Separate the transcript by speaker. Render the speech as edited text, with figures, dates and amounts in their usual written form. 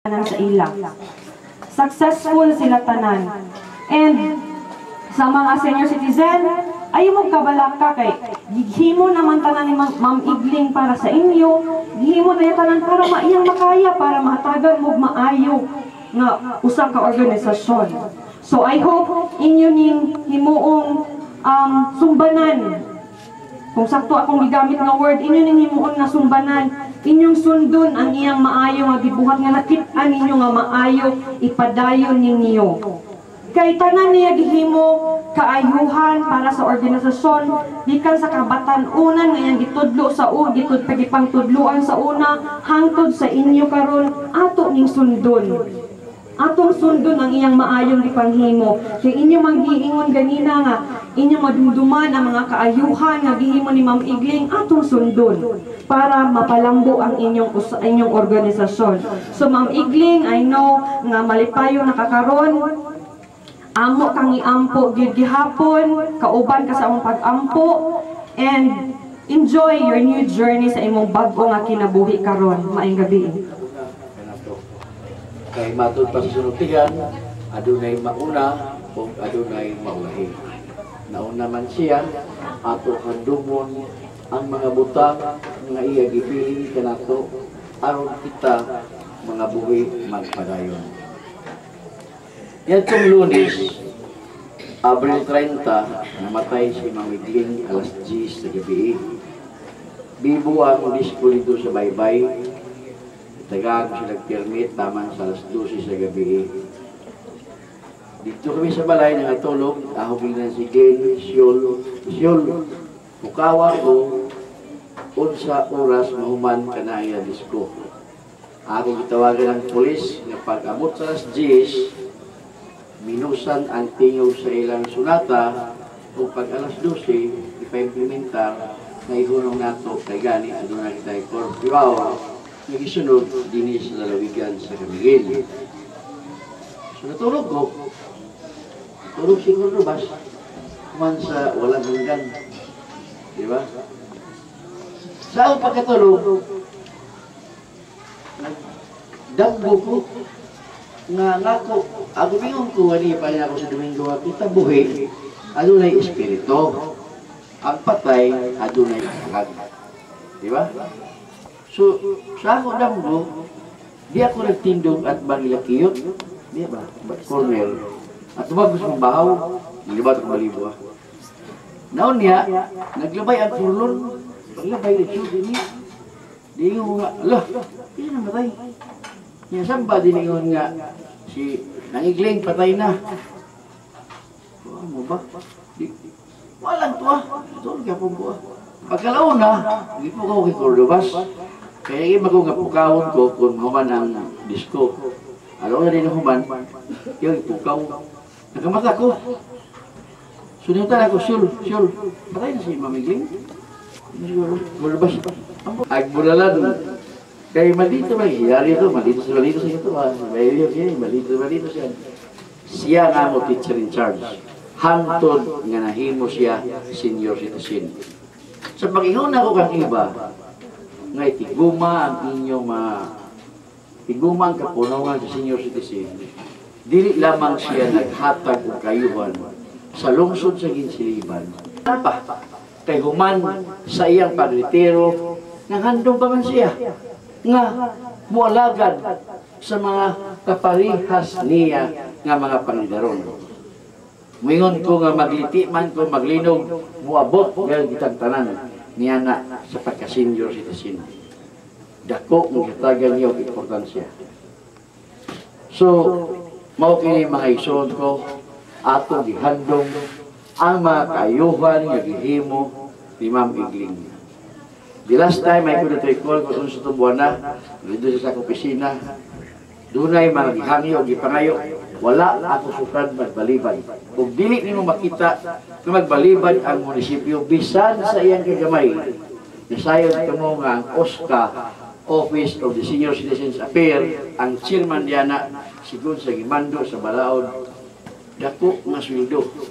Speaker 1: sa ila. Successful sila tanan. And sa mga senior citizen, ayaw mo kabalaka kay gihimo naman tanan ni Ma'am Igling para sa inyo, gihimo na tanan para maiyang makaya, para mahatagan mo maayo nga usa ka organisasyon. So I hope inyo ning himuong sumbanan. Kung sakto akong gigamit nga word, inyo ning himuon nga sumbanan, inyong sundon ang iyang maayo nga gibuhat nga nakit-an ninyo nga maayo ipadayon ninyo. Kay tanan niya gihimo kaayuhan para sa organisasyon gikan sa kabatan-unan nga iyang gitudlo sa gitud pagipangtudloan sa una hangtod sa inyo karon ato ning sundon. Atong sundon ang iyang maayong gipanghimo. Kay inyo manggiingon ganina nga inyong madumduman ang mga kaayuhan nga gihimo ni Ma'am Igling atong sundon para mapalambo ang inyong organisasyon. So Ma'am Igling, I know nga malipayo nakakaron, amo kang iampo gyud gihapon, kauban ka sa among pag-ampo, and enjoy your new journey sa imong bag-o nga kinabuhi karon. Maayong gabi.
Speaker 2: Kay matod pa sa sunutigan, adunay mauna o adunay maulahi. Nauna man siya, ato handumon ang mga butang nga iya gipiling kanato aron kita mga buhi magpadayon. Yan itong Lunes, Abril 30, namatay si Ma'am Igling alas 10 sa gabi. Bibo ang disko dito sa baybay. Tagag sila permit taman sa alas 12 sa gabi. Dito kami sa balay nangatulog, ahogin na si Glenn, Siol, mukawa ko, unsa oras mahuman ka na iya disko. Ako gitawagan ng pulis na pag-abot sa alas 10, minusan ang tingog sa ilang sunata o pag alas 12, ipa-implementar na ihunong nato kay gani aduna kita i-curfew hour. Nagisunod dinis sa lalawigan sa Camiguin. So natulog ko. Tulog siguro bas. Man sa walang hanggan. Diba? Sa akong pagkatulog, nagdagbo ko nga ako, ako bingon ko, wali pa niya ako sa Domingo, kita buhi, adunay espiritu. Ang patay, adunay agad. Diba? So, sa ako damgo, di ako nagtindog at bangilakiyot, di ba? Cornel. At tumagos mong bahaw, nilibat ako malibo. Naon niya, naglabay ang furlon, naglabay na siya din niya. Di nga nga, alah, hindi namatay. Niya, saan ba diningon nga, si Nang Igling, patay na. Ano ba? Walang to ah, ito ang kapong ko ah. Pagkalaon na, hindi po ako kay Cordobas. Kaya yung magungapukawon ko kung human ang disko. Alam na din ang human, yung ipukaw. Nakamata ko. Sunyutan ako, Syul. Patay na si Ma'am Igling. Cordobas. Agbulalan. Kaya maldito ba? Iyari ito, maldito sa ito. Maldito siya. Siya nga mo teacher in charge. Hantod nga nahimo siya senior citizen. Sa pag-ingon ako kang iba, nga itiguma ang inyong tiguma ang kapunungan sa senior citizen, dili lamang siya naghatag o kayuhan sa lungsod sa Ginsiliban. Pa, kay human sa iyang pagretiro, nanghandong pa man siya nga mualagad sa mga kaparihas niya nga mga panidaron. Mingon ko nga magliti man ko maglinog, muabot gayud kitang tanan niya na sa pagka-senior citizen. Dako ng katagan niyo importansya. So, mao kini mga igsoon ko, ato gihandong ang mga kaayuhan nga gihimo ni Ma'am Igling. The last time I could recall kung sa tubuan na, dito sa opisina, dunay mga gihangi o gipangayo, wala ako sukad magbalibad. Kung dili nimo makita na magbalibad ang munisipyo, bisan sa iyang kagamay, nasayod ka mo nga ang OSCA, Office of the Senior Citizens Affairs, ang chairman diana, siguro sa Gimando, sa Balaod, dako nga sweldo.